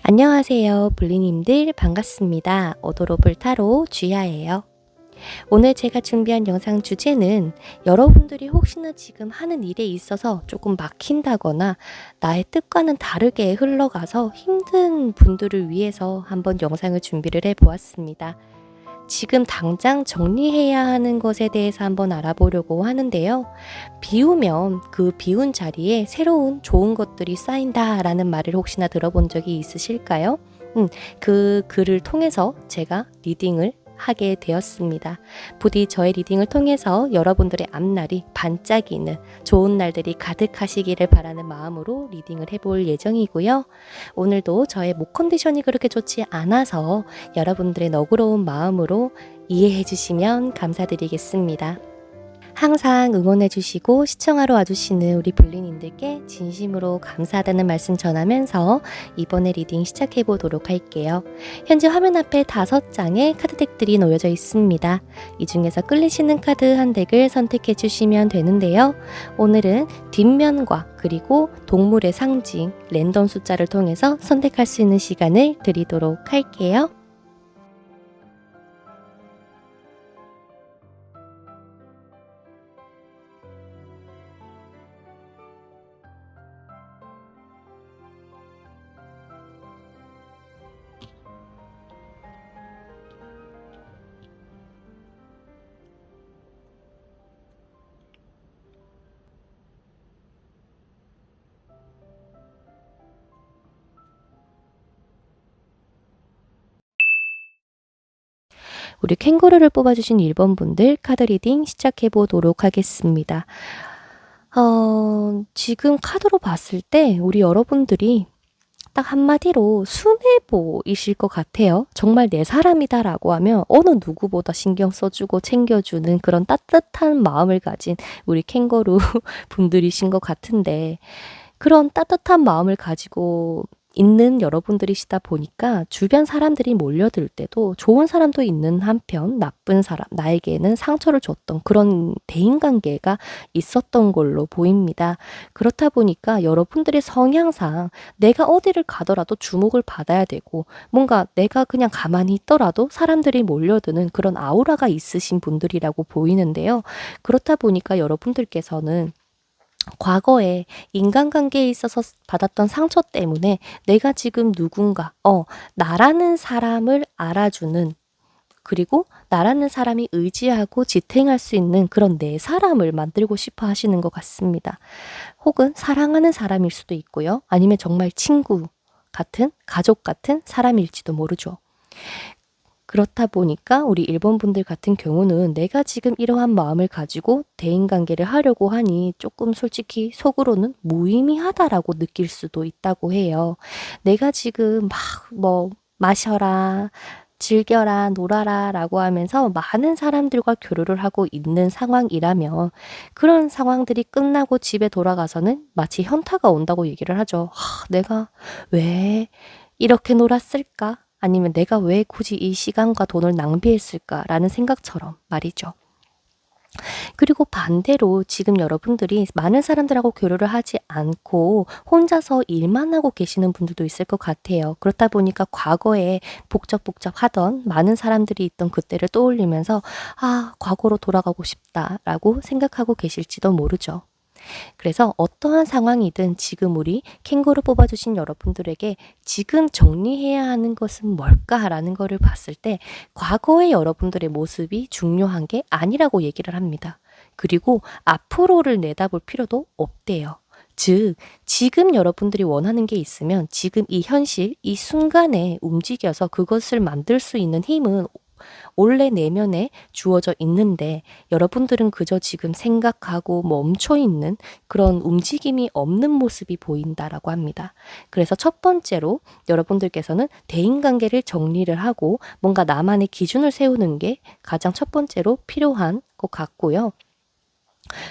안녕하세요, 블리님들 반갑습니다. 오도로블 타로 쥐야예요. 오늘 제가 준비한 영상 주제는 여러분들이 혹시나 지금 하는 일에 있어서 조금 막힌다거나 나의 뜻과는 다르게 흘러가서 힘든 분들을 위해서 한번 영상을 준비를 해보았습니다. 지금 당장 정리해야 하는 것에 대해서 한번 알아보려고 하는데요. 비우면 그 비운 자리에 새로운 좋은 것들이 쌓인다 라는 말을 혹시나 들어본 적이 있으실까요? 그 글을 통해서 제가 리딩을 하게 되었습니다. 부디 저의 리딩을 통해서 여러분들의 앞날이 반짝이는 좋은 날들이 가득하시기를 바라는 마음으로 리딩을 해볼 예정이고요. 오늘도 저의 목 컨디션이 그렇게 좋지 않아서 여러분들의 너그러운 마음으로 이해해 주시면 감사드리겠습니다. 항상 응원해주시고 시청하러 와주시는 우리 블리님들께 진심으로 감사하다는 말씀 전하면서 이번에 리딩 시작해보도록 할게요. 현재 화면 앞에 5장의 카드덱들이 놓여져 있습니다. 이 중에서 끌리시는 카드 한 덱을 선택해주시면 되는데요. 오늘은 뒷면과 그리고 동물의 상징, 랜덤 숫자를 통해서 선택할 수 있는 시간을 드리도록 할게요. 우리 캥거루를 뽑아주신 1번 분들 카드 리딩 시작해보도록 하겠습니다. 지금 카드로 봤을 때 우리 여러분들이 딱 한마디로 순애보이실 것 같아요. 정말 내 사람이다 라고 하면 어느 누구보다 신경 써주고 챙겨주는 그런 따뜻한 마음을 가진 우리 캥거루 분들이신 것 같은데, 그런 따뜻한 마음을 가지고 있는 여러분들이시다 보니까 주변 사람들이 몰려들 때도 좋은 사람도 있는 한편 나쁜 사람, 나에게는 상처를 줬던 그런 대인관계가 있었던 걸로 보입니다. 그렇다 보니까 여러분들의 성향상 내가 어디를 가더라도 주목을 받아야 되고, 뭔가 내가 그냥 가만히 있더라도 사람들이 몰려드는 그런 아우라가 있으신 분들이라고 보이는데요. 그렇다 보니까 여러분들께서는 과거에 인간관계에 있어서 받았던 상처 때문에 내가 지금 누군가, 나라는 사람을 알아주는, 그리고 나라는 사람이 의지하고 지탱할 수 있는 그런 내 사람을 만들고 싶어 하시는 것 같습니다. 혹은 사랑하는 사람일 수도 있고요. 아니면 정말 친구 같은, 가족 같은 사람일지도 모르죠. 그렇다 보니까 우리 일본 분들 같은 경우는 내가 지금 이러한 마음을 가지고 대인관계를 하려고 하니 조금 솔직히 속으로는 무의미하다라고 느낄 수도 있다고 해요. 내가 지금 막 마셔라, 즐겨라, 놀아라 라고 하면서 많은 사람들과 교류를 하고 있는 상황이라면, 그런 상황들이 끝나고 집에 돌아가서는 마치 현타가 온다고 얘기를 하죠. 내가 왜 이렇게 놀았을까? 아니면 내가 왜 굳이 이 시간과 돈을 낭비했을까라는 생각처럼 말이죠. 그리고 반대로 지금 여러분들이 많은 사람들하고 교류를 하지 않고 혼자서 일만 하고 계시는 분들도 있을 것 같아요. 그렇다 보니까 과거에 복잡복잡하던 많은 사람들이 있던 그때를 떠올리면서 과거로 돌아가고 싶다라고 생각하고 계실지도 모르죠. 그래서 어떠한 상황이든 지금 우리 캥거루 뽑아주신 여러분들에게 지금 정리해야 하는 것은 뭘까라는 거를 봤을 때 과거의 여러분들의 모습이 중요한 게 아니라고 얘기를 합니다. 그리고 앞으로를 내다볼 필요도 없대요. 즉, 지금 여러분들이 원하는 게 있으면 지금 이 현실, 이 순간에 움직여서 그것을 만들 수 있는 힘은 원래 내면에 주어져 있는데, 여러분들은 그저 지금 생각하고 멈춰 있는 그런 움직임이 없는 모습이 보인다라고 합니다. 그래서 첫 번째로 여러분들께서는 대인관계를 정리를 하고 뭔가 나만의 기준을 세우는 게 가장 첫 번째로 필요한 것 같고요.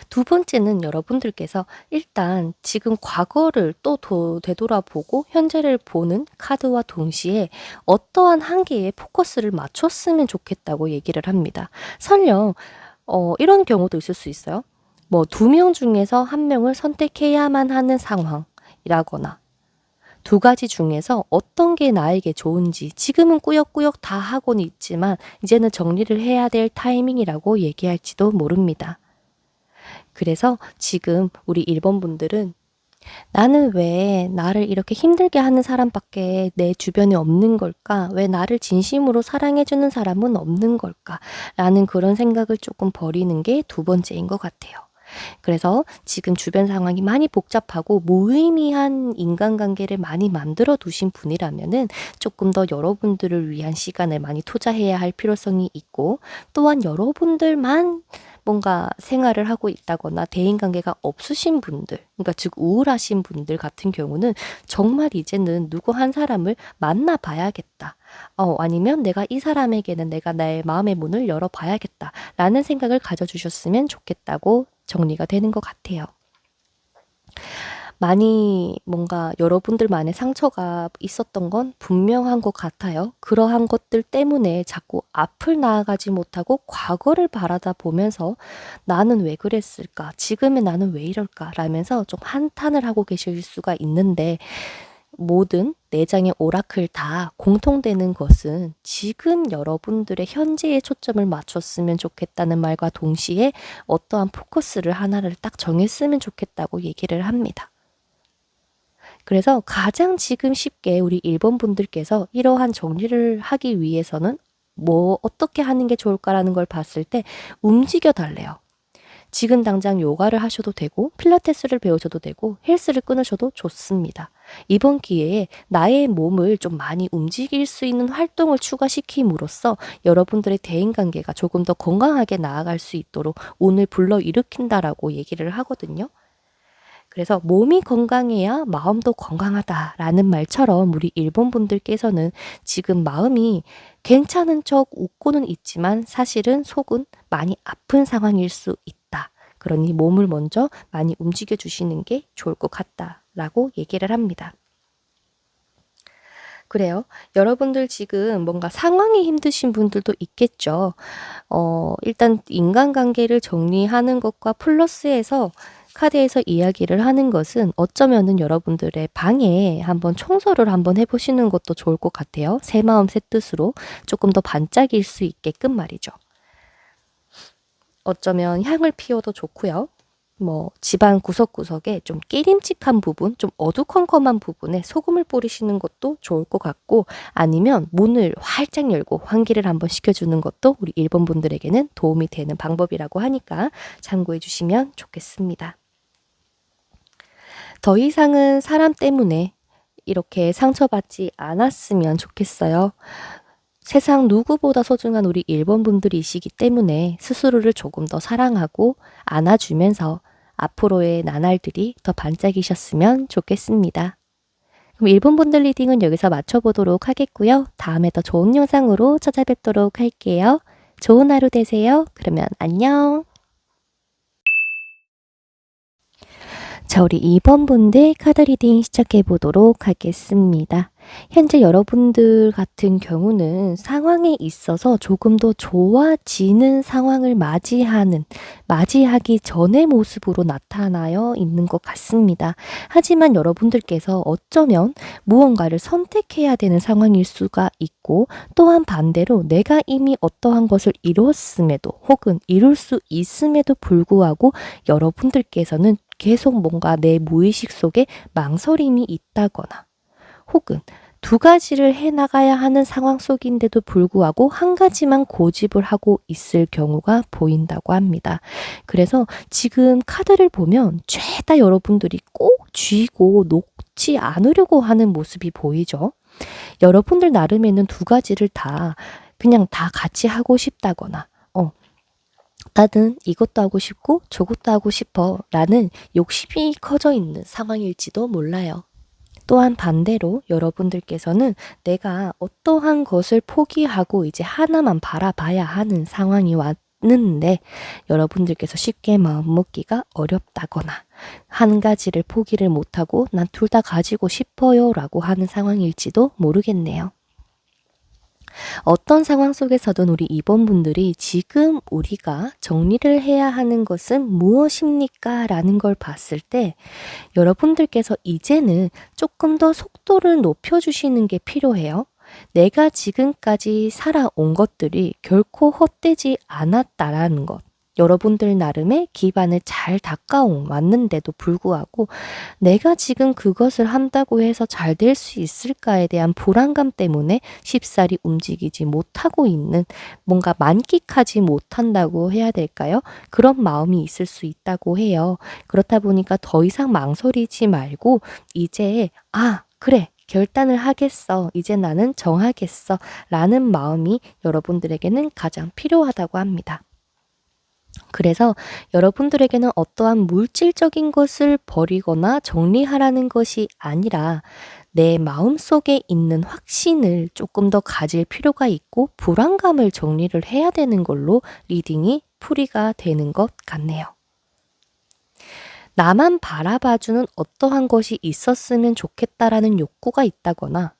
두 번째는 여러분들께서 일단 지금 과거를 또 되돌아보고 현재를 보는 카드와 동시에 어떠한 한계에 포커스를 맞췄으면 좋겠다고 얘기를 합니다. 설령 이런 경우도 있을 수 있어요. 2명 중에서 1명을 선택해야만 하는 상황이라거나, 두 가지 중에서 어떤 게 나에게 좋은지 지금은 꾸역꾸역 다 하고는 있지만 이제는 정리를 해야 될 타이밍이라고 얘기할지도 모릅니다. 그래서 지금 우리 1번 분들은 나는 왜 나를 이렇게 힘들게 하는 사람밖에 내 주변에 없는 걸까? 왜 나를 진심으로 사랑해주는 사람은 없는 걸까? 라는 그런 생각을 조금 버리는 게 두 번째인 것 같아요. 그래서 지금 주변 상황이 많이 복잡하고 무의미한 인간관계를 많이 만들어 두신 분이라면은 조금 더 여러분들을 위한 시간을 많이 투자해야 할 필요성이 있고, 또한 여러분들만 뭔가 생활을 하고 있다거나 대인관계가 없으신 분들, 그러니까 즉 우울하신 분들 같은 경우는 정말 이제는 누구 한 사람을 만나봐야겠다. 아니면 내가 이 사람에게는 내가 나의 마음의 문을 열어봐야겠다. 라는 생각을 가져주셨으면 좋겠다고 정리가 되는 것 같아요. 많이 뭔가 여러분들만의 상처가 있었던 건 분명한 것 같아요. 그러한 것들 때문에 자꾸 앞을 나아가지 못하고 과거를 바라다 보면서 나는 왜 그랬을까? 지금의 나는 왜 이럴까? 라면서 좀 한탄을 하고 계실 수가 있는데, 모든 내장의 오라클 다 공통되는 것은 지금 여러분들의 현재에 초점을 맞췄으면 좋겠다는 말과 동시에 어떠한 포커스를 하나를 딱 정했으면 좋겠다고 얘기를 합니다. 그래서 가장 지금 쉽게 우리 1번 분들께서 이러한 정리를 하기 위해서는 어떻게 하는 게 좋을까라는 걸 봤을 때 움직여 달래요. 지금 당장 요가를 하셔도 되고 필라테스를 배우셔도 되고 헬스를 끊으셔도 좋습니다. 이번 기회에 나의 몸을 좀 많이 움직일 수 있는 활동을 추가시킴으로써 여러분들의 대인관계가 조금 더 건강하게 나아갈 수 있도록 오늘 불러일으킨다라고 얘기를 하거든요. 그래서 몸이 건강해야 마음도 건강하다라는 말처럼 우리 1번 분들께서는 지금 마음이 괜찮은 척 웃고는 있지만 사실은 속은 많이 아픈 상황일 수 있다. 그러니 몸을 먼저 많이 움직여 주시는 게 좋을 것 같다라고 얘기를 합니다. 그래요. 여러분들 지금 뭔가 상황이 힘드신 분들도 있겠죠. 일단 인간관계를 정리하는 것과 플러스해서 카드에서 이야기를 하는 것은 어쩌면은 여러분들의 방에 한번 청소를 한번 해보시는 것도 좋을 것 같아요. 새 마음 새 뜻으로 조금 더 반짝일 수 있게끔 말이죠. 어쩌면 향을 피워도 좋고요. 집안 구석구석에 좀 끼림칙한 부분, 좀 어두컴컴한 부분에 소금을 뿌리시는 것도 좋을 것 같고, 아니면 문을 활짝 열고 환기를 한번 시켜주는 것도 우리 1번 분들에게는 도움이 되는 방법이라고 하니까 참고해 주시면 좋겠습니다. 더 이상은 사람 때문에 이렇게 상처받지 않았으면 좋겠어요. 세상 누구보다 소중한 우리 1번 분들이시기 때문에 스스로를 조금 더 사랑하고 안아주면서 앞으로의 나날들이 더 반짝이셨으면 좋겠습니다. 그럼 1번 분들 리딩은 여기서 마쳐보도록 하겠고요. 다음에 더 좋은 영상으로 찾아뵙도록 할게요. 좋은 하루 되세요. 그러면 안녕. 자, 우리 2번 분들 카드 리딩 시작해 보도록 하겠습니다. 현재 여러분들 같은 경우는 상황에 있어서 조금 더 좋아지는 상황을 맞이하기 전의 모습으로 나타나여 있는 것 같습니다. 하지만 여러분들께서 어쩌면 무언가를 선택해야 되는 상황일 수가 있고, 또한 반대로 내가 이미 어떠한 것을 이뤘음에도 혹은 이룰 수 있음에도 불구하고 여러분들께서는 계속 뭔가 내 무의식 속에 망설임이 있다거나, 혹은 두 가지를 해나가야 하는 상황 속인데도 불구하고 한 가지만 고집을 하고 있을 경우가 보인다고 합니다. 그래서 지금 카드를 보면 죄다 여러분들이 꼭 쥐고 놓지 않으려고 하는 모습이 보이죠. 여러분들 나름에는 두 가지를 그냥 다 같이 하고 싶다거나, 나는 이것도 하고 싶고 저것도 하고 싶어 라는 욕심이 커져 있는 상황일지도 몰라요. 또한 반대로 여러분들께서는 내가 어떠한 것을 포기하고 이제 하나만 바라봐야 하는 상황이 왔는데 여러분들께서 쉽게 마음 먹기가 어렵다거나 한 가지를 포기를 못하고 난 둘 다 가지고 싶어요 라고 하는 상황일지도 모르겠네요. 어떤 상황 속에서든 우리 2번분들이 지금 우리가 정리를 해야 하는 것은 무엇입니까? 라는 걸 봤을 때 여러분들께서 이제는 조금 더 속도를 높여주시는 게 필요해요. 내가 지금까지 살아온 것들이 결코 헛되지 않았다라는 것. 여러분들 나름의 기반을 잘 닦아왔는데도 불구하고 내가 지금 그것을 한다고 해서 잘 될 수 있을까에 대한 불안감 때문에 쉽사리 움직이지 못하고 있는, 뭔가 만끽하지 못한다고 해야 될까요? 그런 마음이 있을 수 있다고 해요. 그렇다 보니까 더 이상 망설이지 말고 이제 그래, 결단을 하겠어. 이제 나는 정하겠어. 라는 마음이 여러분들에게는 가장 필요하다고 합니다. 그래서 여러분들에게는 어떠한 물질적인 것을 버리거나 정리하라는 것이 아니라 내 마음속에 있는 확신을 조금 더 가질 필요가 있고 불안감을 정리를 해야 되는 걸로 리딩이 풀이가 되는 것 같네요. 나만 바라봐주는 어떠한 것이 있었으면 좋겠다라는 욕구가 있다거나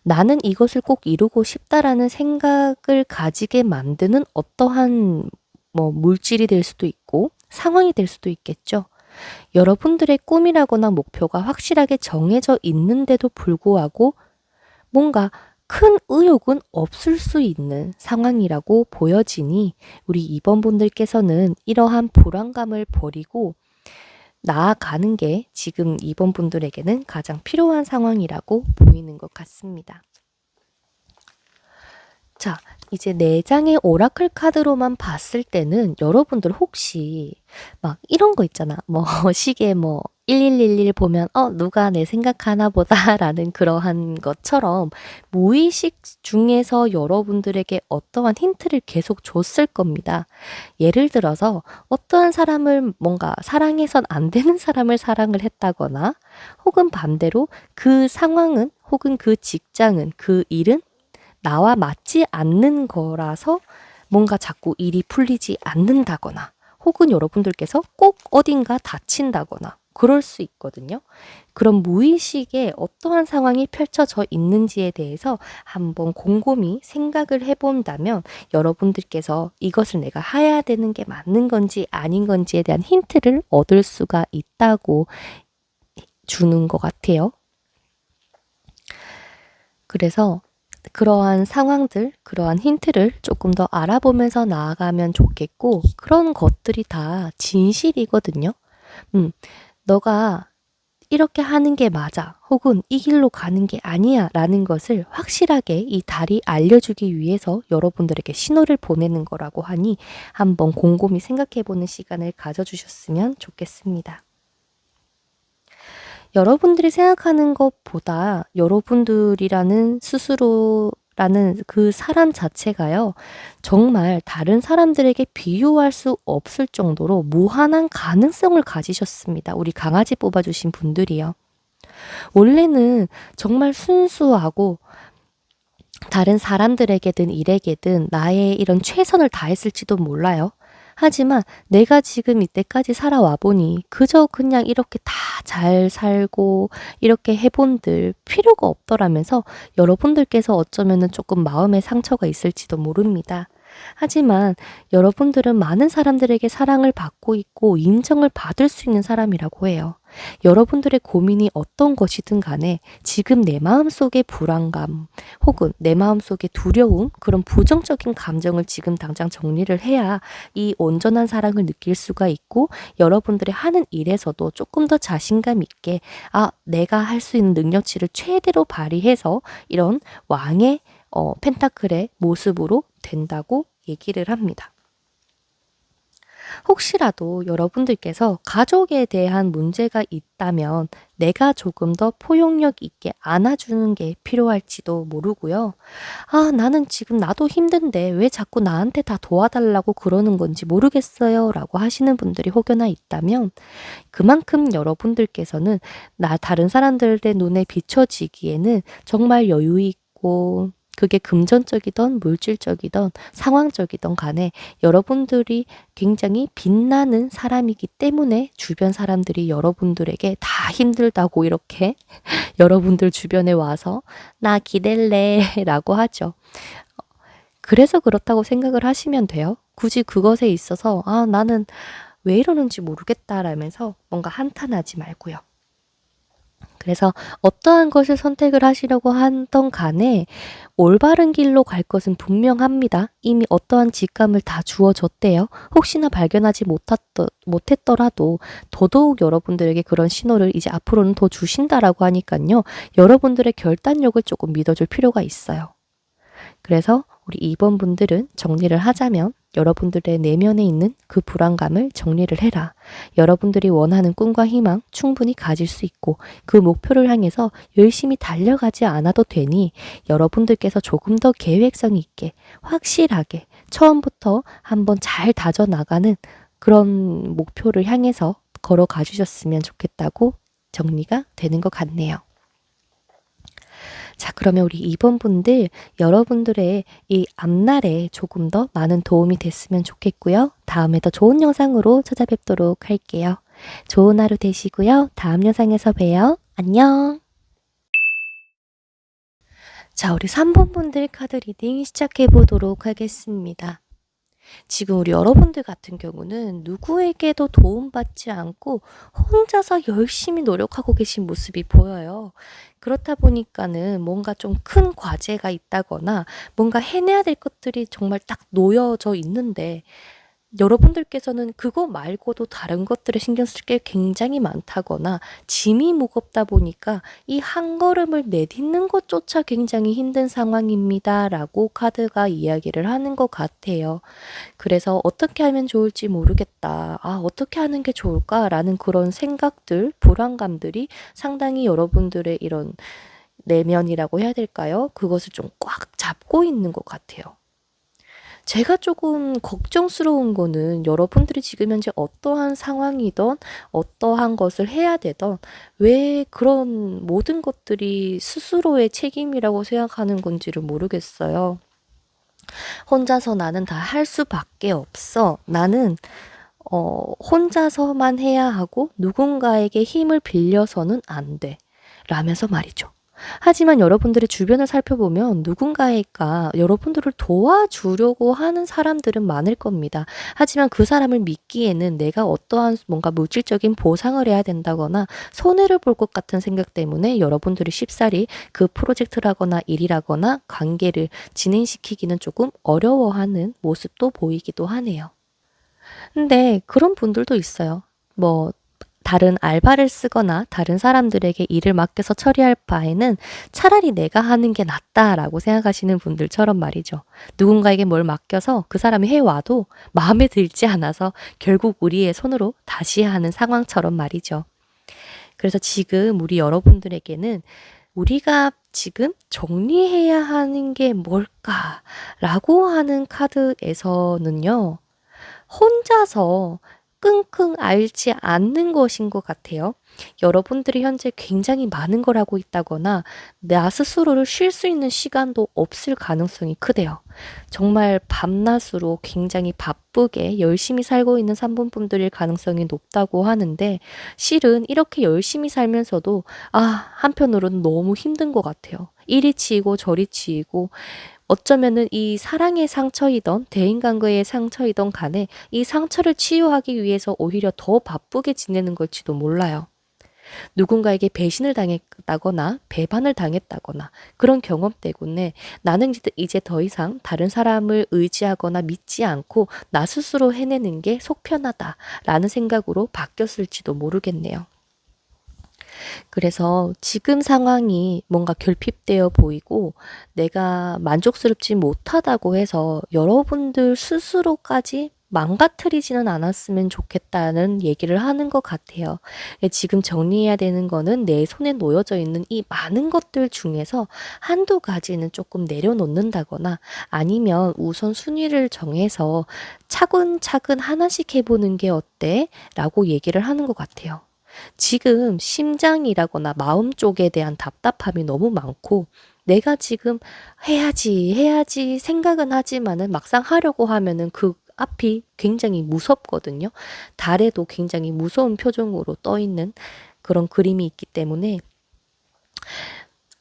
나는 이것을 꼭 이루고 싶다라는 생각을 가지게 만드는 어떠한 물질이 될 수도 있고 상황이 될 수도 있겠죠. 여러분들의 꿈이라거나 목표가 확실하게 정해져 있는데도 불구하고 뭔가 큰 의욕은 없을 수 있는 상황이라고 보여지니 우리 2번 분들께서는 이러한 불안감을 버리고 나아가는 게 지금 2번 분들에게는 가장 필요한 상황이라고 보이는 것 같습니다. 자, 이제 4장의 오라클 카드로만 봤을 때는 여러분들 혹시 막 이런 거 있잖아. 시계 1111 보면 누가 내 생각하나 보다라는 그러한 것처럼 무의식 중에서 여러분들에게 어떠한 힌트를 계속 줬을 겁니다. 예를 들어서 어떠한 사람을 뭔가 사랑해선 안 되는 사람을 사랑을 했다거나 혹은 반대로 그 상황은 혹은 그 직장은 그 일은 나와 맞지 않는 거라서 뭔가 자꾸 일이 풀리지 않는다거나 혹은 여러분들께서 꼭 어딘가 다친다거나 그럴 수 있거든요. 그런 무의식에 어떠한 상황이 펼쳐져 있는지에 대해서 한번 곰곰이 생각을 해본다면 여러분들께서 이것을 내가 해야 되는 게 맞는 건지 아닌 건지에 대한 힌트를 얻을 수가 있다고 주는 것 같아요. 그래서 그러한 상황들, 그러한 힌트를 조금 더 알아보면서 나아가면 좋겠고 그런 것들이 다 진실이거든요. 너가 이렇게 하는 게 맞아 혹은 이 길로 가는 게 아니야 라는 것을 확실하게 이 달이 알려주기 위해서 여러분들에게 신호를 보내는 거라고 하니 한번 곰곰이 생각해보는 시간을 가져주셨으면 좋겠습니다. 여러분들이 생각하는 것보다 여러분들이라는 스스로라는 그 사람 자체가요, 정말 다른 사람들에게 비유할 수 없을 정도로 무한한 가능성을 가지셨습니다. 우리 강아지 뽑아주신 분들이요. 원래는 정말 순수하고 다른 사람들에게든 일에게든 나의 이런 최선을 다했을지도 몰라요. 하지만 내가 지금 이때까지 살아와 보니 그저 그냥 이렇게 다 잘 살고 이렇게 해본들 필요가 없더라면서 여러분들께서 어쩌면은 조금 마음의 상처가 있을지도 모릅니다. 하지만 여러분들은 많은 사람들에게 사랑을 받고 있고 인정을 받을 수 있는 사람이라고 해요. 여러분들의 고민이 어떤 것이든 간에 지금 내 마음속의 불안감 혹은 내 마음속의 두려움, 그런 부정적인 감정을 지금 당장 정리를 해야 이 온전한 사랑을 느낄 수가 있고 여러분들의 하는 일에서도 조금 더 자신감 있게 내가 할 수 있는 능력치를 최대로 발휘해서 이런 왕의 펜타클의 모습으로 된다고 얘기를 합니다. 혹시라도 여러분들께서 가족에 대한 문제가 있다면 내가 조금 더 포용력 있게 안아주는 게 필요할지도 모르고요. 나는 지금 나도 힘든데 왜 자꾸 나한테 다 도와달라고 그러는 건지 모르겠어요 라고 하시는 분들이 혹여나 있다면 그만큼 여러분들께서는 다른 사람들의 눈에 비춰지기에는 정말 여유 있고 그게 금전적이든 물질적이든 상황적이든 간에 여러분들이 굉장히 빛나는 사람이기 때문에 주변 사람들이 여러분들에게 다 힘들다고 이렇게 여러분들 주변에 와서 나 기댈래 라고 하죠. 그래서 그렇다고 생각을 하시면 돼요. 굳이 그것에 있어서 나는 왜 이러는지 모르겠다라면서 뭔가 한탄하지 말고요. 그래서 어떠한 것을 선택을 하시려고 하던 간에 올바른 길로 갈 것은 분명합니다. 이미 어떠한 직감을 다 주어졌대요. 혹시나 발견하지 못했더라도 더더욱 여러분들에게 그런 신호를 이제 앞으로는 더 주신다라고 하니까요. 여러분들의 결단력을 조금 믿어줄 필요가 있어요. 그래서 우리 2번 분들은 정리를 하자면 여러분들의 내면에 있는 그 불안감을 정리를 해라. 여러분들이 원하는 꿈과 희망 충분히 가질 수 있고 그 목표를 향해서 열심히 달려가지 않아도 되니 여러분들께서 조금 더 계획성 있게 확실하게 처음부터 한번 잘 다져나가는 그런 목표를 향해서 걸어가 주셨으면 좋겠다고 정리가 되는 것 같네요. 자, 그러면 우리 2번 분들 여러분들의 이 앞날에 조금 더 많은 도움이 됐으면 좋겠고요. 다음에 더 좋은 영상으로 찾아뵙도록 할게요. 좋은 하루 되시고요. 다음 영상에서 봬요. 안녕. 자, 우리 3번 분들 카드 리딩 시작해 보도록 하겠습니다. 지금 우리 여러분들 같은 경우는 누구에게도 도움받지 않고 혼자서 열심히 노력하고 계신 모습이 보여요. 그렇다 보니까는 뭔가 좀 큰 과제가 있다거나 뭔가 해내야 될 것들이 정말 딱 놓여져 있는데 여러분들께서는 그거 말고도 다른 것들에 신경 쓸 게 굉장히 많다거나 짐이 무겁다 보니까 이 한 걸음을 내딛는 것조차 굉장히 힘든 상황입니다. 라고 카드가 이야기를 하는 것 같아요. 그래서 어떻게 하면 좋을지 모르겠다. 어떻게 하는 게 좋을까? 라는 그런 생각들, 불안감들이 상당히 여러분들의 이런 내면이라고 해야 될까요? 그것을 좀 꽉 잡고 있는 것 같아요. 제가 조금 걱정스러운 거는 여러분들이 지금 현재 어떠한 상황이든 어떠한 것을 해야 되든 왜 그런 모든 것들이 스스로의 책임이라고 생각하는 건지를 모르겠어요. 혼자서 나는 다 할 수밖에 없어. 나는 혼자서만 해야 하고 누군가에게 힘을 빌려서는 안 돼. 라면서 말이죠. 하지만 여러분들의 주변을 살펴보면 누군가가 여러분들을 도와주려고 하는 사람들은 많을 겁니다. 하지만 그 사람을 믿기에는 내가 어떠한 뭔가 물질적인 보상을 해야 된다거나 손해를 볼 것 같은 생각 때문에 여러분들이 쉽사리 그 프로젝트라거나 일이라거나 관계를 진행시키기는 조금 어려워하는 모습도 보이기도 하네요. 근데 그런 분들도 있어요. 다른 알바를 쓰거나 다른 사람들에게 일을 맡겨서 처리할 바에는 차라리 내가 하는 게 낫다라고 생각하시는 분들처럼 말이죠. 누군가에게 뭘 맡겨서 그 사람이 해와도 마음에 들지 않아서 결국 우리의 손으로 다시 하는 상황처럼 말이죠. 그래서 지금 우리 여러분들에게는 우리가 지금 정리해야 하는 게 뭘까라고 하는 카드에서는요. 혼자서 끙끙 앓지 않는 것인 것 같아요. 여러분들이 현재 굉장히 많은 걸 하고 있다거나 나 스스로를 쉴 수 있는 시간도 없을 가능성이 크대요. 정말 밤낮으로 굉장히 바쁘게 열심히 살고 있는 3번 분들일 가능성이 높다고 하는데 실은 이렇게 열심히 살면서도 한편으로는 너무 힘든 것 같아요. 이리 치이고 저리 치이고 어쩌면은 이 사랑의 상처이던 대인관계의 상처이던 간에 이 상처를 치유하기 위해서 오히려 더 바쁘게 지내는 걸지도 몰라요. 누군가에게 배신을 당했다거나 배반을 당했다거나 그런 경험 때문에 나는 이제 더 이상 다른 사람을 의지하거나 믿지 않고 나 스스로 해내는 게 속 편하다라는 생각으로 바뀌었을지도 모르겠네요. 그래서 지금 상황이 뭔가 결핍되어 보이고 내가 만족스럽지 못하다고 해서 여러분들 스스로까지 망가뜨리지는 않았으면 좋겠다는 얘기를 하는 것 같아요. 지금 정리해야 되는 거는 내 손에 놓여져 있는 이 많은 것들 중에서 한두 가지는 조금 내려놓는다거나 아니면 우선 순위를 정해서 차근차근 하나씩 해보는 게 어때? 라고 얘기를 하는 것 같아요. 지금 심장이라거나 마음 쪽에 대한 답답함이 너무 많고 내가 지금 해야지 생각은 하지만은 막상 하려고 하면은 그 앞이 굉장히 무섭거든요. 달에도 굉장히 무서운 표정으로 떠 있는 그런 그림이 있기 때문에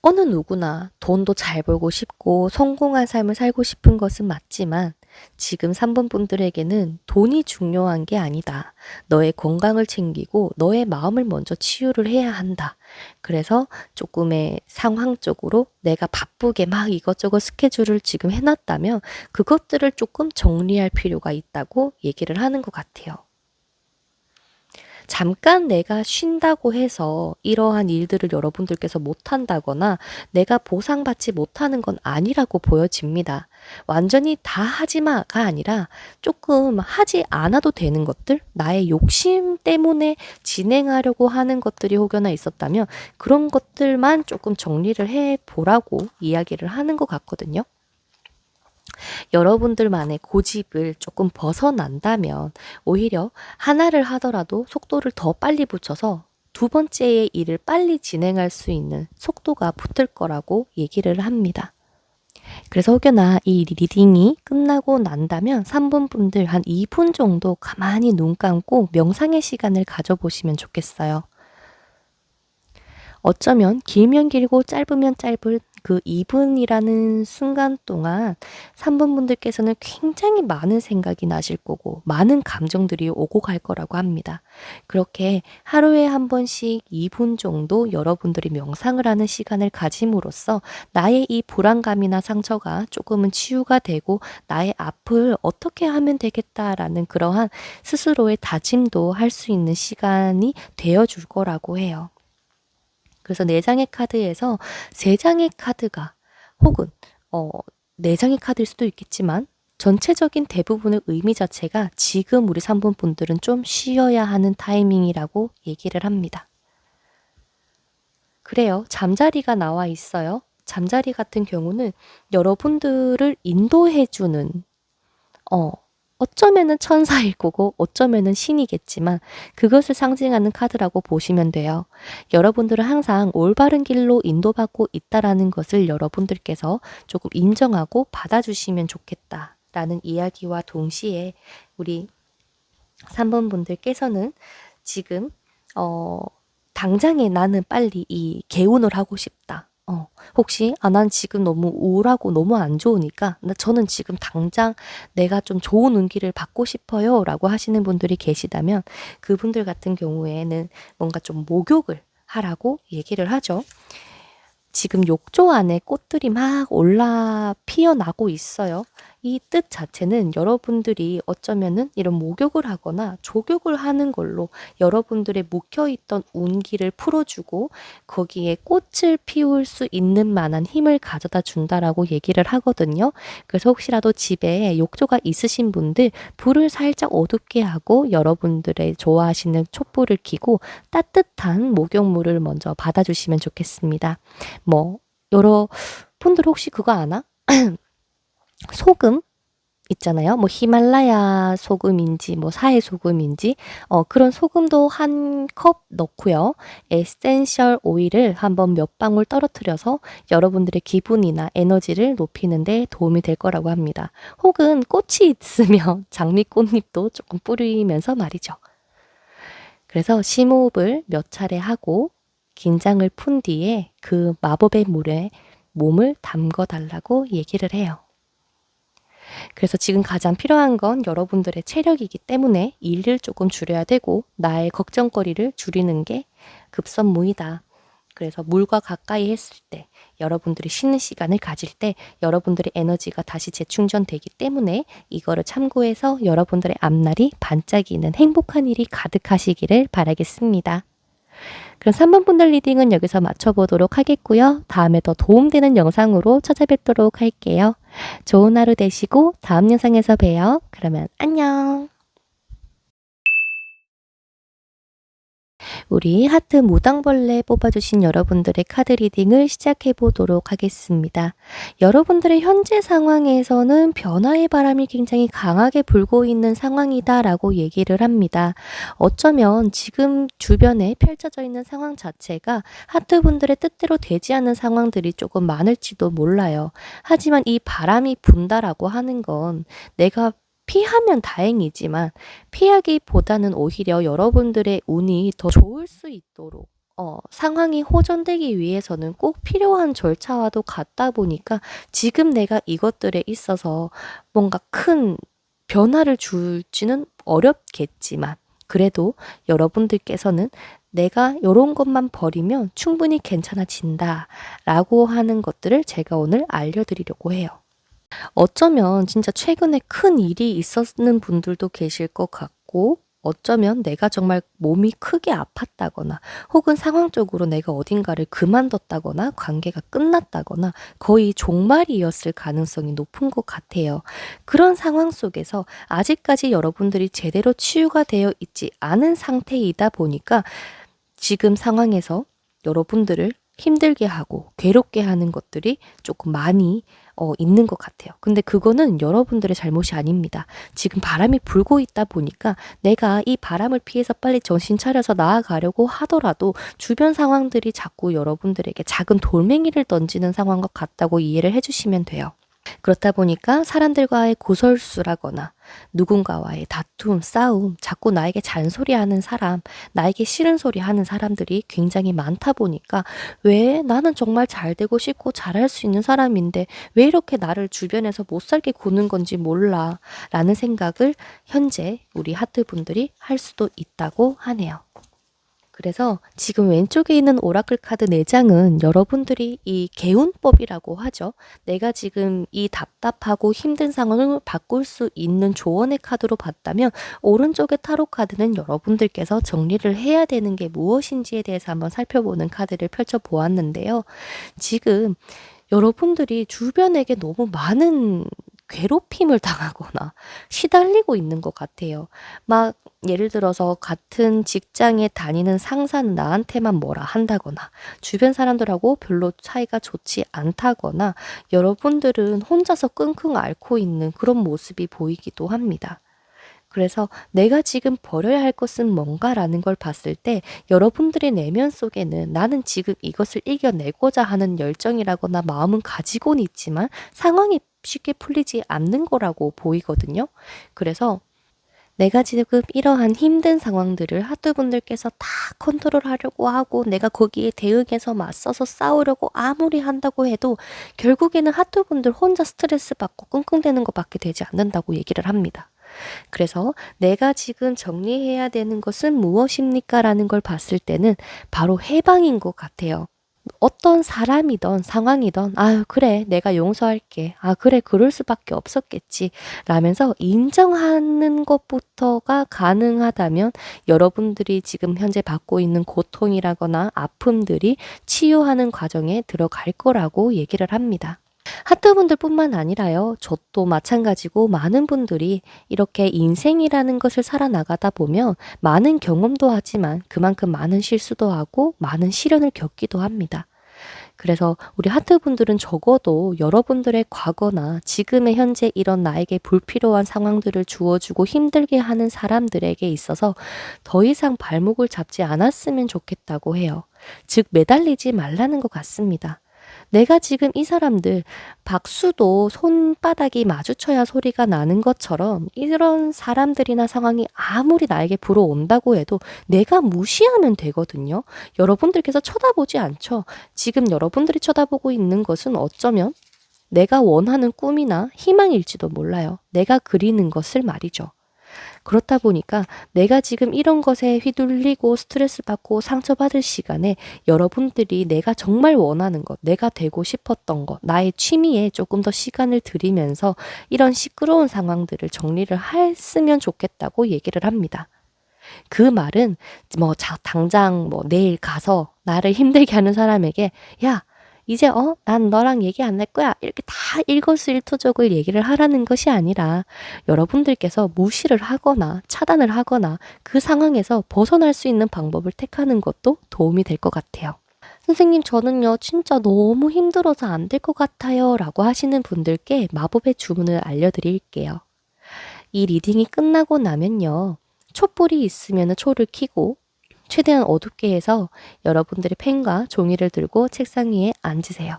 어느 누구나 돈도 잘 벌고 싶고 성공한 삶을 살고 싶은 것은 맞지만 지금 3번 분들에게는 돈이 중요한 게 아니다. 너의 건강을 챙기고 너의 마음을 먼저 치유를 해야 한다. 그래서 조금의 상황적으로 내가 바쁘게 막 이것저것 스케줄을 지금 해놨다면 그것들을 조금 정리할 필요가 있다고 얘기를 하는 것 같아요. 잠깐 내가 쉰다고 해서 이러한 일들을 여러분들께서 못한다거나 내가 보상받지 못하는 건 아니라고 보여집니다. 완전히 다 하지 마가 아니라 조금 하지 않아도 되는 것들, 나의 욕심 때문에 진행하려고 하는 것들이 혹여나 있었다면 그런 것들만 조금 정리를 해 보라고 이야기를 하는 것 같거든요. 여러분들만의 고집을 조금 벗어난다면 오히려 하나를 하더라도 속도를 더 빨리 붙여서 두 번째의 일을 빨리 진행할 수 있는 속도가 붙을 거라고 얘기를 합니다. 그래서 혹여나 이 리딩이 끝나고 난다면 3분 분들 한 2분 정도 가만히 눈 감고 명상의 시간을 가져보시면 좋겠어요. 어쩌면 길면 길고 짧으면 짧을 그 2분이라는 순간 동안 3분 분들께서는 굉장히 많은 생각이 나실 거고 많은 감정들이 오고 갈 거라고 합니다. 그렇게 하루에 한 번씩 2분 정도 여러분들이 명상을 하는 시간을 가짐으로써 나의 이 불안감이나 상처가 조금은 치유가 되고 나의 앞을 어떻게 하면 되겠다라는 그러한 스스로의 다짐도 할 수 있는 시간이 되어줄 거라고 해요. 그래서 4장의 카드에서 3장의 카드가 혹은 4장의 카드일 수도 있겠지만 전체적인 대부분의 의미 자체가 지금 우리 3분 분들은 좀 쉬어야 하는 타이밍이라고 얘기를 합니다. 그래요. 잠자리가 나와 있어요. 잠자리 같은 경우는 여러분들을 인도해주는 어쩌면은 천사일 거고 어쩌면은 신이겠지만 그것을 상징하는 카드라고 보시면 돼요. 여러분들은 항상 올바른 길로 인도받고 있다라는 것을 여러분들께서 조금 인정하고 받아주시면 좋겠다라는 이야기와 동시에 우리 3번 분들께서는 지금 당장에 나는 빨리 이 개운을 하고 싶다. 혹시 난 지금 너무 우울하고 너무 안 좋으니까 저는 지금 당장 내가 좀 좋은 운기를 받고 싶어요 라고 하시는 분들이 계시다면 그분들 같은 경우에는 뭔가 좀 목욕을 하라고 얘기를 하죠. 지금 욕조 안에 꽃들이 막 올라 피어나고 있어요. 이 뜻 자체는 여러분들이 어쩌면은 이런 목욕을 하거나 족욕을 하는 걸로 여러분들의 묵혀있던 운기를 풀어주고 거기에 꽃을 피울 수 있는 만한 힘을 가져다 준다라고 얘기를 하거든요. 그래서 혹시라도 집에 욕조가 있으신 분들 불을 살짝 어둡게 하고 여러분들의 좋아하시는 촛불을 켜고 따뜻한 목욕물을 먼저 받아주시면 좋겠습니다. 여러 분들 혹시 그거 아나? 소금 있잖아요. 히말라야 소금인지 사해 소금인지 그런 소금도 한 컵 넣고요. 에센셜 오일을 한번 몇 방울 떨어뜨려서 여러분들의 기분이나 에너지를 높이는 데 도움이 될 거라고 합니다. 혹은 꽃이 있으면 장미꽃잎도 조금 뿌리면서 말이죠. 그래서 심호흡을 몇 차례 하고 긴장을 푼 뒤에 그 마법의 물에 몸을 담궈 달라고 얘기를 해요. 그래서 지금 가장 필요한 건 여러분들의 체력이기 때문에 일을 조금 줄여야 되고 나의 걱정거리를 줄이는 게 급선무이다. 그래서 물과 가까이 했을 때 여러분들이 쉬는 시간을 가질 때 여러분들의 에너지가 다시 재충전되기 때문에 이거를 참고해서 여러분들의 앞날이 반짝이는 행복한 일이 가득하시기를 바라겠습니다. 그럼 3번 분들 리딩은 여기서 마쳐보도록 하겠고요. 다음에 더 도움되는 영상으로 찾아뵙도록 할게요. 좋은 하루 되시고 다음 영상에서 봬요. 그러면 안녕. 우리 하트 무당벌레 뽑아주신 여러분들의 카드 리딩을 시작해 보도록 하겠습니다. 여러분들의 현재 상황에서는 변화의 바람이 굉장히 강하게 불고 있는 상황이다 라고 얘기를 합니다. 어쩌면 지금 주변에 펼쳐져 있는 상황 자체가 하트분들의 뜻대로 되지 않는 상황들이 조금 많을지도 몰라요. 하지만 이 바람이 분다라고 하는 건 내가 피하면 다행이지만 피하기보다는 오히려 여러분들의 운이 더 좋을 수 있도록 상황이 호전되기 위해서는 꼭 필요한 절차와도 같다 보니까 지금 내가 이것들에 있어서 뭔가 큰 변화를 줄지는 어렵겠지만 그래도 여러분들께서는 내가 요런 것만 버리면 충분히 괜찮아진다 라고 하는 것들을 제가 오늘 알려드리려고 해요. 어쩌면 진짜 최근에 큰 일이 있었는 분들도 계실 것 같고 어쩌면 내가 정말 몸이 크게 아팠다거나 혹은 상황적으로 내가 어딘가를 그만뒀다거나 관계가 끝났다거나 거의 종말이었을 가능성이 높은 것 같아요. 그런 상황 속에서 아직까지 여러분들이 제대로 치유가 되어 있지 않은 상태이다 보니까 지금 상황에서 여러분들을 힘들게 하고 괴롭게 하는 것들이 조금 많이 있는 것 같아요. 근데 그거는 여러분들의 잘못이 아닙니다. 지금 바람이 불고 있다 보니까 내가 이 바람을 피해서 빨리 정신 차려서 나아가려고 하더라도 주변 상황들이 자꾸 여러분들에게 작은 돌멩이를 던지는 상황 것 같다고 이해를 해주시면 돼요. 그렇다 보니까 사람들과의 고설수라거나 누군가와의 다툼, 싸움, 자꾸 나에게 잔소리하는 사람, 나에게 싫은 소리 하는 사람들이 굉장히 많다 보니까 왜 나는 정말 잘 되고 싶고 잘할 수 있는 사람인데 왜 이렇게 나를 주변에서 못 살게 구는 건지 몰라 라는 생각을 현재 우리 하트분들이 할 수도 있다고 하네요. 그래서 지금 왼쪽에 있는 오라클 카드 4장은 여러분들이 이 개운법이라고 하죠. 내가 지금 이 답답하고 힘든 상황을 바꿀 수 있는 조언의 카드로 봤다면 오른쪽의 타로 카드는 여러분들께서 정리를 해야 되는 게 무엇인지에 대해서 한번 살펴보는 카드를 펼쳐보았는데요. 지금 여러분들이 주변에게 너무 많은 괴롭힘을 당하거나 시달리고 있는 것 같아요. 막 예를 들어서 같은 직장에 다니는 상사는 나한테만 뭐라 한다거나 주변 사람들하고 별로 사이가 좋지 않다거나 여러분들은 혼자서 끙끙 앓고 있는 그런 모습이 보이기도 합니다. 그래서 내가 지금 버려야 할 것은 뭔가라는 걸 봤을 때 여러분들의 내면 속에는 나는 지금 이것을 이겨내고자 하는 열정이라거나 마음은 가지고는 있지만 상황이 쉽게 풀리지 않는 거라고 보이거든요. 그래서 내가 지금 이러한 힘든 상황들을 하트분들께서 다 컨트롤하려고 하고 내가 거기에 대응해서 맞서서 싸우려고 아무리 한다고 해도 결국에는 하트분들 혼자 스트레스 받고 끙끙대는 것밖에 되지 않는다고 얘기를 합니다. 그래서 내가 지금 정리해야 되는 것은 무엇입니까? 라는 걸 봤을 때는 바로 해방인 것 같아요. 어떤 사람이든 상황이든 아유 그래 내가 용서할게 아 그래 그럴 수밖에 없었겠지 라면서 인정하는 것부터가 가능하다면 여러분들이 지금 현재 받고 있는 고통이라거나 아픔들이 치유하는 과정에 들어갈 거라고 얘기를 합니다. 하트분들뿐만 아니라요. 저도 마찬가지고 많은 분들이 이렇게 인생이라는 것을 살아나가다 보면 많은 경험도 하지만 그만큼 많은 실수도 하고 많은 시련을 겪기도 합니다. 그래서 우리 하트분들은 적어도 여러분들의 과거나 지금의 현재 이런 나에게 불필요한 상황들을 주어주고 힘들게 하는 사람들에게 있어서 더 이상 발목을 잡지 않았으면 좋겠다고 해요. 즉 매달리지 말라는 것 같습니다. 내가 지금 이 사람들 박수도 손바닥이 마주쳐야 소리가 나는 것처럼 이런 사람들이나 상황이 아무리 나에게 불어온다고 해도 내가 무시하면 되거든요. 여러분들께서 쳐다보지 않죠. 지금 여러분들이 쳐다보고 있는 것은 어쩌면 내가 원하는 꿈이나 희망일지도 몰라요. 내가 그리는 것을 말이죠. 그렇다 보니까 내가 지금 이런 것에 휘둘리고 스트레스 받고 상처받을 시간에 여러분들이 내가 정말 원하는 것, 내가 되고 싶었던 것, 나의 취미에 조금 더 시간을 들이면서 이런 시끄러운 상황들을 정리를 했으면 좋겠다고 얘기를 합니다. 그 말은 당장 내일 가서 나를 힘들게 하는 사람에게 야 이제 난 너랑 얘기 안 할 거야 이렇게 다 일거수일투족을 얘기를 하라는 것이 아니라 여러분들께서 무시를 하거나 차단을 하거나 그 상황에서 벗어날 수 있는 방법을 택하는 것도 도움이 될 것 같아요. 선생님 저는요 진짜 너무 힘들어서 안 될 것 같아요 라고 하시는 분들께 마법의 주문을 알려드릴게요. 이 리딩이 끝나고 나면요 촛불이 있으면 초를 켜고 최대한 어둡게 해서 여러분들의 펜과 종이를 들고 책상 위에 앉으세요.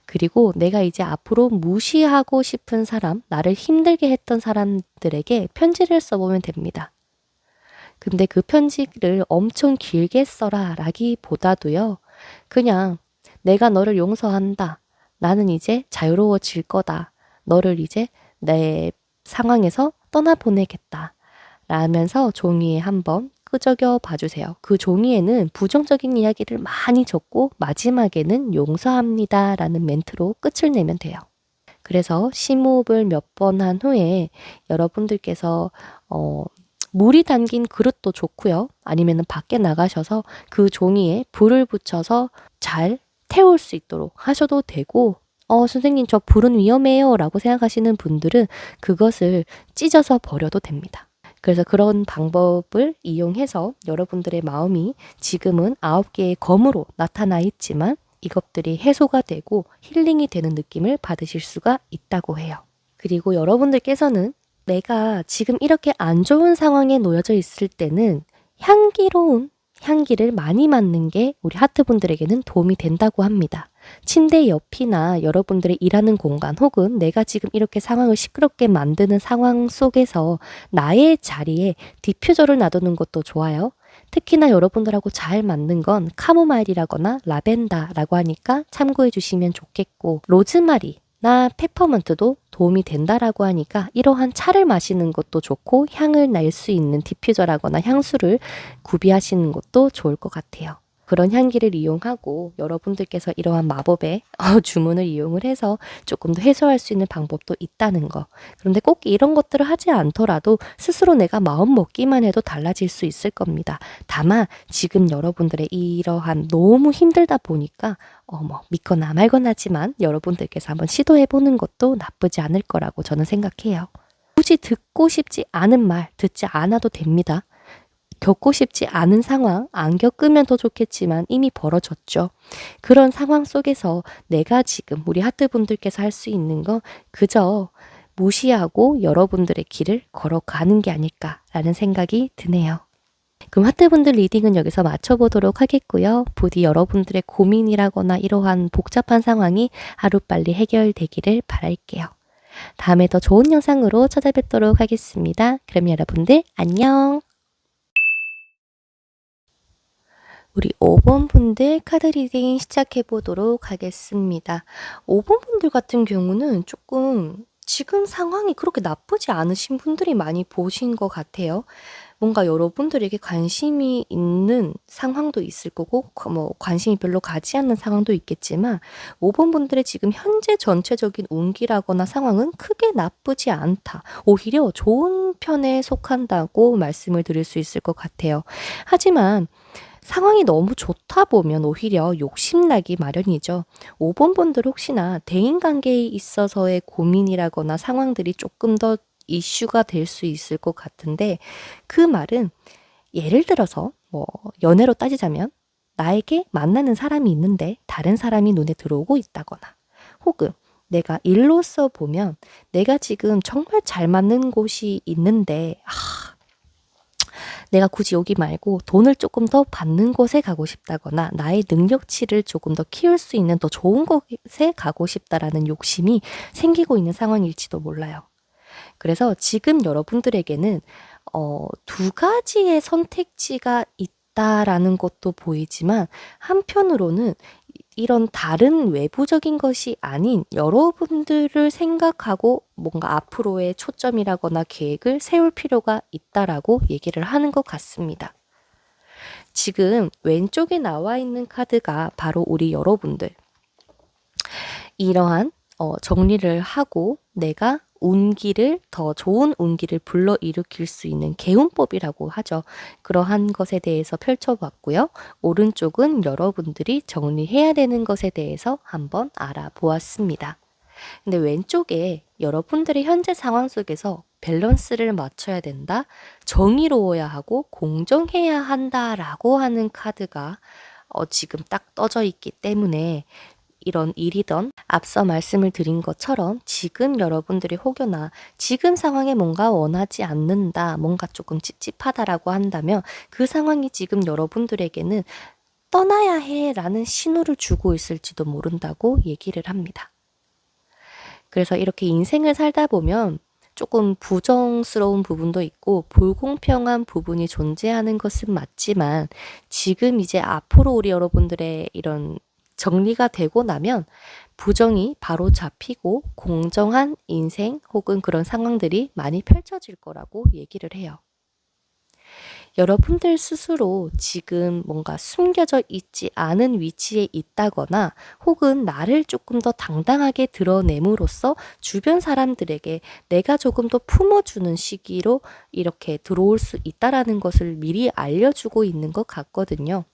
그리고 내가 이제 앞으로 무시하고 싶은 사람, 나를 힘들게 했던 사람들에게 편지를 써보면 됩니다. 근데 그 편지를 엄청 길게 써라 라기보다도요. 그냥 내가 너를 용서한다. 나는 이제 자유로워질 거다. 너를 이제 내 상황에서 떠나보내겠다. 라면서 종이에 한번 끄적여 봐주세요. 그 종이에는 부정적인 이야기를 많이 적고 마지막에는 용서합니다 라는 멘트로 끝을 내면 돼요. 그래서 심호흡을 몇 번 한 후에 여러분들께서 물이 담긴 그릇도 좋고요. 아니면 밖에 나가셔서 그 종이에 불을 붙여서 잘 태울 수 있도록 하셔도 되고 선생님 저 불은 위험해요 라고 생각하시는 분들은 그것을 찢어서 버려도 됩니다. 그래서 그런 방법을 이용해서 여러분들의 마음이 지금은 9개의 검으로 나타나 있지만 이것들이 해소가 되고 힐링이 되는 느낌을 받으실 수가 있다고 해요. 그리고 여러분들께서는 내가 지금 이렇게 안 좋은 상황에 놓여져 있을 때는 향기로운 향기를 많이 맡는 게 우리 하트분들에게는 도움이 된다고 합니다. 침대 옆이나 여러분들의 일하는 공간 혹은 내가 지금 이렇게 상황을 시끄럽게 만드는 상황 속에서 나의 자리에 디퓨저를 놔두는 것도 좋아요. 특히나 여러분들하고 잘 맞는 건 카모마일이라거나 라벤더라고 하니까 참고해 주시면 좋겠고 로즈마리나 페퍼먼트도 도움이 된다라고 하니까 이러한 차를 마시는 것도 좋고 향을 낼 수 있는 디퓨저라거나 향수를 구비하시는 것도 좋을 것 같아요. 그런 향기를 이용하고 여러분들께서 이러한 마법의 주문을 이용을 해서 조금 더 해소할 수 있는 방법도 있다는 거. 그런데 꼭 이런 것들을 하지 않더라도 스스로 내가 마음 먹기만 해도 달라질 수 있을 겁니다. 다만 지금 여러분들의 이러한 너무 힘들다 보니까 믿거나 말거나 하지만 여러분들께서 한번 시도해보는 것도 나쁘지 않을 거라고 저는 생각해요. 굳이 듣고 싶지 않은 말 듣지 않아도 됩니다. 겪고 싶지 않은 상황 안 겪으면 더 좋겠지만 이미 벌어졌죠. 그런 상황 속에서 내가 지금 우리 하트분들께서 할 수 있는 건 그저 무시하고 여러분들의 길을 걸어가는 게 아닐까라는 생각이 드네요. 그럼 하트분들 리딩은 여기서 마쳐보도록 하겠고요. 부디 여러분들의 고민이라거나 이러한 복잡한 상황이 하루빨리 해결되기를 바랄게요. 다음에 더 좋은 영상으로 찾아뵙도록 하겠습니다. 그럼 여러분들 안녕. 우리 5번 분들 카드 리딩 시작해 보도록 하겠습니다. 5번 분들 같은 경우는 조금 지금 상황이 그렇게 나쁘지 않으신 분들이 많이 보신 것 같아요. 뭔가 여러분들에게 관심이 있는 상황도 있을 거고 관심이 별로 가지 않는 상황도 있겠지만 5번 분들의 지금 현재 전체적인 운기라거나 상황은 크게 나쁘지 않다. 오히려 좋은 편에 속한다고 말씀을 드릴 수 있을 것 같아요. 하지만 상황이 너무 좋다 보면 오히려 욕심나기 마련이죠. 5번 분들 혹시나 대인관계에 있어서의 고민이라거나 상황들이 조금 더 이슈가 될 수 있을 것 같은데 그 말은 예를 들어서 연애로 따지자면 나에게 만나는 사람이 있는데 다른 사람이 눈에 들어오고 있다거나 혹은 내가 일로서 보면 내가 지금 정말 잘 맞는 곳이 있는데 내가 굳이 여기 말고 돈을 조금 더 받는 곳에 가고 싶다거나 나의 능력치를 조금 더 키울 수 있는 더 좋은 곳에 가고 싶다라는 욕심이 생기고 있는 상황일지도 몰라요. 그래서 지금 여러분들에게는 두 가지의 선택지가 있다라는 것도 보이지만 한편으로는 이런 다른 외부적인 것이 아닌 여러분들을 생각하고 뭔가 앞으로의 초점이라거나 계획을 세울 필요가 있다라고 얘기를 하는 것 같습니다. 지금 왼쪽에 나와 있는 카드가 바로 우리 여러분들. 이러한 정리를 하고 내가 운기를 더 좋은 운기를 불러일으킬 수 있는 개운법이라고 하죠. 그러한 것에 대해서 펼쳐봤고요. 오른쪽은 여러분들이 정리해야 되는 것에 대해서 한번 알아보았습니다. 근데 왼쪽에 여러분들의 현재 상황 속에서 밸런스를 맞춰야 된다, 정의로워야 하고 공정해야 한다라고 하는 카드가 지금 딱 떠져 있기 때문에 이런 일이던 앞서 말씀을 드린 것처럼 지금 여러분들이 혹여나 지금 상황에 뭔가 원하지 않는다, 뭔가 조금 찝찝하다라고 한다면 그 상황이 지금 여러분들에게는 떠나야 해 라는 신호를 주고 있을지도 모른다고 얘기를 합니다. 그래서 이렇게 인생을 살다 보면 조금 부정스러운 부분도 있고 불공평한 부분이 존재하는 것은 맞지만 지금 이제 앞으로 우리 여러분들의 이런 정리가 되고 나면 부정이 바로 잡히고 공정한 인생 혹은 그런 상황들이 많이 펼쳐질 거라고 얘기를 해요. 여러분들 스스로 지금 뭔가 숨겨져 있지 않은 위치에 있다거나 혹은 나를 조금 더 당당하게 드러냄으로써 주변 사람들에게 내가 조금 더 품어주는 시기로 이렇게 들어올 수 있다라는 것을 미리 알려주고 있는 것 같거든요.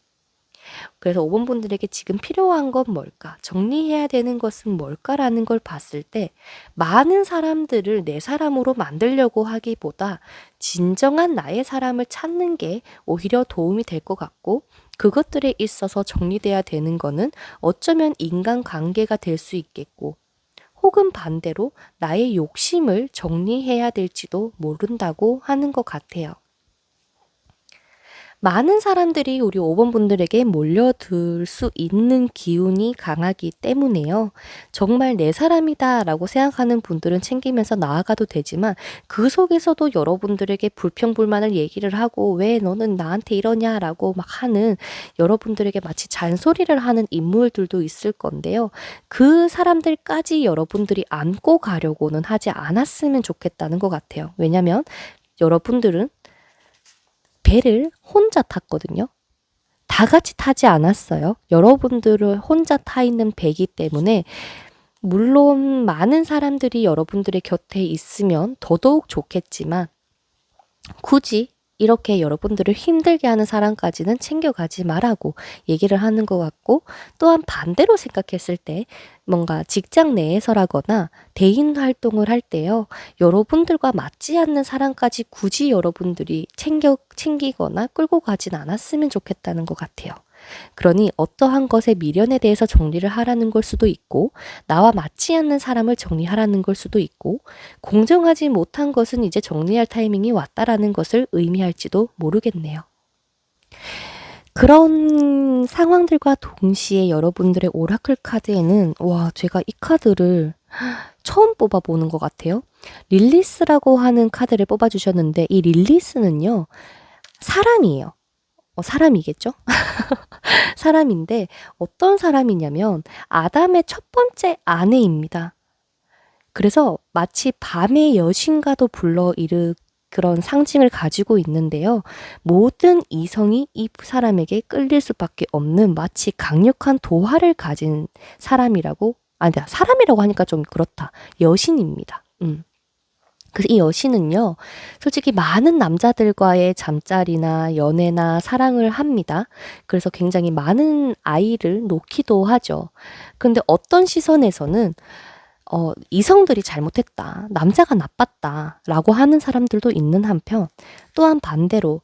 그래서 5번 분들에게 지금 필요한 건 뭘까? 정리해야 되는 것은 뭘까라는 걸 봤을 때 많은 사람들을 내 사람으로 만들려고 하기보다 진정한 나의 사람을 찾는 게 오히려 도움이 될 것 같고 그것들에 있어서 정리돼야 되는 거는 어쩌면 인간관계가 될 수 있겠고 혹은 반대로 나의 욕심을 정리해야 될지도 모른다고 하는 것 같아요. 많은 사람들이 우리 5번 분들에게 몰려들 수 있는 기운이 강하기 때문에요. 정말 내 사람이다 라고 생각하는 분들은 챙기면서 나아가도 되지만 그 속에서도 여러분들에게 불평불만을 얘기를 하고 왜 너는 나한테 이러냐 라고 막 하는 여러분들에게 마치 잔소리를 하는 인물들도 있을 건데요. 그 사람들까지 여러분들이 안고 가려고는 하지 않았으면 좋겠다는 것 같아요. 왜냐면 여러분들은 배를 혼자 탔거든요. 다 같이 타지 않았어요. 여러분들을 혼자 타 있는 배이기 때문에 물론 많은 사람들이 여러분들의 곁에 있으면 더더욱 좋겠지만 굳이 이렇게 여러분들을 힘들게 하는 사람까지는 챙겨가지 말라고 얘기를 하는 것 같고 또한 반대로 생각했을 때 뭔가 직장 내에서라거나 대인 활동을 할 때요. 여러분들과 맞지 않는 사람까지 굳이 여러분들이 챙기거나 끌고 가진 않았으면 좋겠다는 것 같아요. 그러니 어떠한 것의 미련에 대해서 정리를 하라는 걸 수도 있고 나와 맞지 않는 사람을 정리하라는 걸 수도 있고 공정하지 못한 것은 이제 정리할 타이밍이 왔다라는 것을 의미할지도 모르겠네요. 그런 상황들과 동시에 여러분들의 오라클 카드에는 제가 이 카드를 처음 뽑아보는 것 같아요. 릴리스라고 하는 카드를 뽑아주셨는데 이 릴리스는요. 사람이에요. 사람이겠죠? 사람인데 어떤 사람이냐면 아담의 첫 번째 아내입니다. 그래서 마치 밤의 여신과도 불러일으 그런 상징을 가지고 있는데요. 모든 이성이 이 사람에게 끌릴 수밖에 없는 마치 강력한 도화를 가진 사람이라고 사람이라고 하니까 좀 그렇다. 여신입니다. 그래서 이 여신은요, 솔직히 많은 남자들과의 잠자리나 연애나 사랑을 합니다. 그래서 굉장히 많은 아이를 놓기도 하죠. 근데 어떤 시선에서는 이성들이 잘못했다. 남자가 나빴다. 라고 하는 사람들도 있는 한편, 또한 반대로,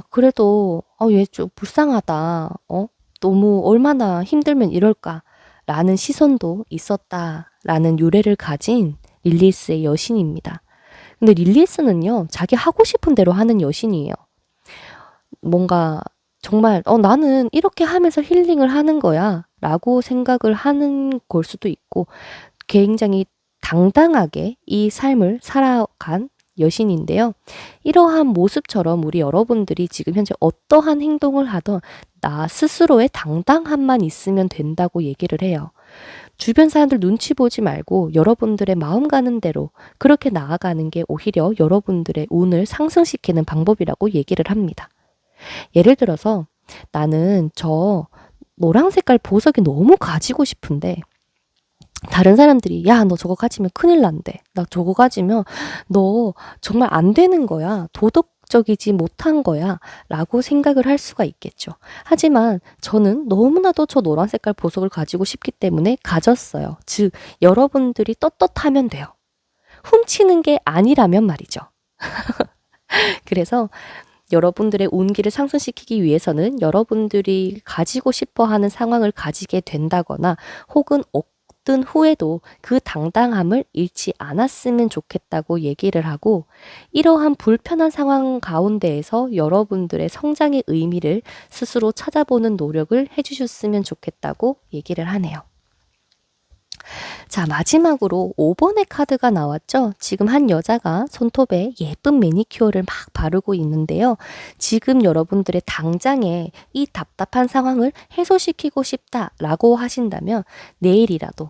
그래도, 얘 좀 불쌍하다. 너무 얼마나 힘들면 이럴까. 라는 시선도 있었다라는 유래를 가진 릴리스의 여신입니다. 근데 릴리스는요, 자기 하고 싶은 대로 하는 여신이에요. 뭔가 정말 나는 이렇게 하면서 힐링을 하는 거야 라고 생각을 하는 걸 수도 있고 굉장히 당당하게 이 삶을 살아간 여신인데요. 이러한 모습처럼 우리 여러분들이 지금 현재 어떠한 행동을 하던 나 스스로의 당당함만 있으면 된다고 얘기를 해요. 주변 사람들 눈치 보지 말고 여러분들의 마음 가는 대로 그렇게 나아가는 게 오히려 여러분들의 운을 상승시키는 방법이라고 얘기를 합니다. 예를 들어서 나는 저 노란 색깔 보석이 너무 가지고 싶은데 다른 사람들이 야, 너 저거 가지면 큰일 난대. 나 저거 가지면 너 정말 안 되는 거야. 도덕적이지 못한 거야. 라고 생각을 할 수가 있겠죠. 하지만 저는 너무나도 저 노란 색깔 보석을 가지고 싶기 때문에 가졌어요. 즉, 여러분들이 떳떳하면 돼요. 훔치는 게 아니라면 말이죠. 그래서 여러분들의 운기를 상승시키기 위해서는 여러분들이 가지고 싶어 하는 상황을 가지게 된다거나 혹은 얻은 후에도 그 당당함을 잃지 않았으면 좋겠다고 얘기를 하고 이러한 불편한 상황 가운데에서 여러분들의 성장의 의미를 스스로 찾아보는 노력을 해주셨으면 좋겠다고 얘기를 하네요. 자, 마지막으로 5번의 카드가 나왔죠. 지금 한 여자가 손톱에 예쁜 매니큐어를 막 바르고 있는데요. 지금 여러분들의 당장에 이 답답한 상황을 해소시키고 싶다라고 하신다면 내일이라도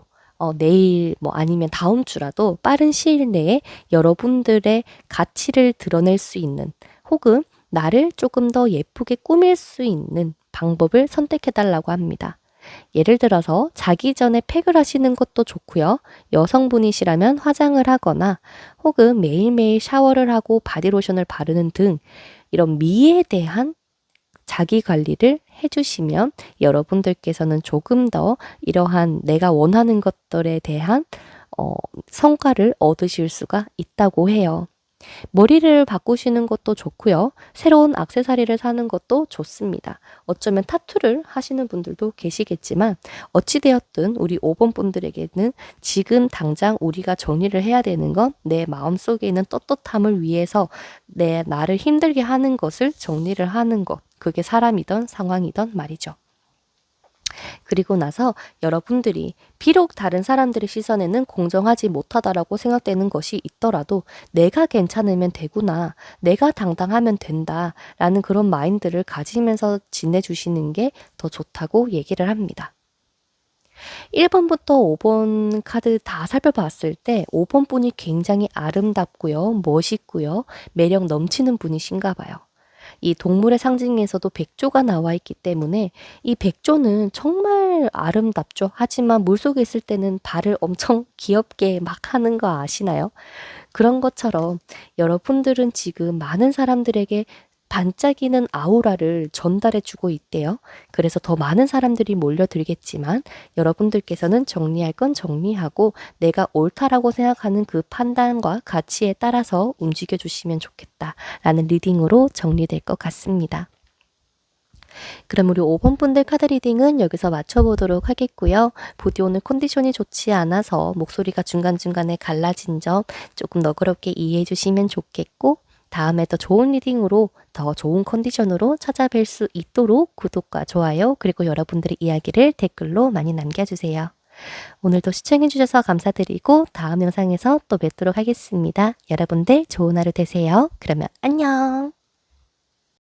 내일 뭐 아니면 다음 주라도 빠른 시일 내에 여러분들의 가치를 드러낼 수 있는 혹은 나를 조금 더 예쁘게 꾸밀 수 있는 방법을 선택해 달라고 합니다. 예를 들어서 자기 전에 팩을 하시는 것도 좋고요. 여성분이시라면 화장을 하거나 혹은 매일매일 샤워를 하고 바디로션을 바르는 등 이런 미에 대한 자기 관리를 해주시면 여러분들께서는 조금 더 이러한 내가 원하는 것들에 대한 성과를 얻으실 수가 있다고 해요. 머리를 바꾸시는 것도 좋고요. 새로운 액세서리를 사는 것도 좋습니다. 어쩌면 타투를 하시는 분들도 계시겠지만 어찌되었든 우리 5번 분들에게는 지금 당장 우리가 정리를 해야 되는 건 내 마음속에 있는 떳떳함을 위해서 나를 힘들게 하는 것을 정리를 하는 것. 그게 사람이든 상황이든 말이죠. 그리고 나서 여러분들이 비록 다른 사람들의 시선에는 공정하지 못하다라고 생각되는 것이 있더라도 내가 괜찮으면 되구나, 내가 당당하면 된다라는 그런 마인드를 가지면서 지내주시는 게 더 좋다고 얘기를 합니다. 1번부터 5번 카드 다 살펴봤을 때 5번 분이 굉장히 아름답고요, 멋있고요, 매력 넘치는 분이신가 봐요. 이 동물의 상징에서도 백조가 나와 있기 때문에 이 백조는 정말 아름답죠. 하지만 물속에 있을 때는 발을 엄청 귀엽게 막 하는 거 아시나요? 그런 것처럼 여러분들은 지금 많은 사람들에게 반짝이는 아우라를 전달해 주고 있대요. 그래서 더 많은 사람들이 몰려들겠지만 여러분들께서는 정리할 건 정리하고 내가 옳다라고 생각하는 그 판단과 가치에 따라서 움직여 주시면 좋겠다라는 리딩으로 정리될 것 같습니다. 그럼 우리 5번 분들 카드 리딩은 여기서 마쳐보도록 하겠고요. 부디 오늘 컨디션이 좋지 않아서 목소리가 중간중간에 갈라진 점 조금 너그럽게 이해해 주시면 좋겠고, 다음에 더 좋은 리딩으로 더 좋은 컨디션으로 찾아뵐 수 있도록 구독과 좋아요 그리고 여러분들의 이야기를 댓글로 많이 남겨주세요. 오늘도 시청해주셔서 감사드리고 다음 영상에서 또 뵙도록 하겠습니다. 여러분들 좋은 하루 되세요. 그러면 안녕.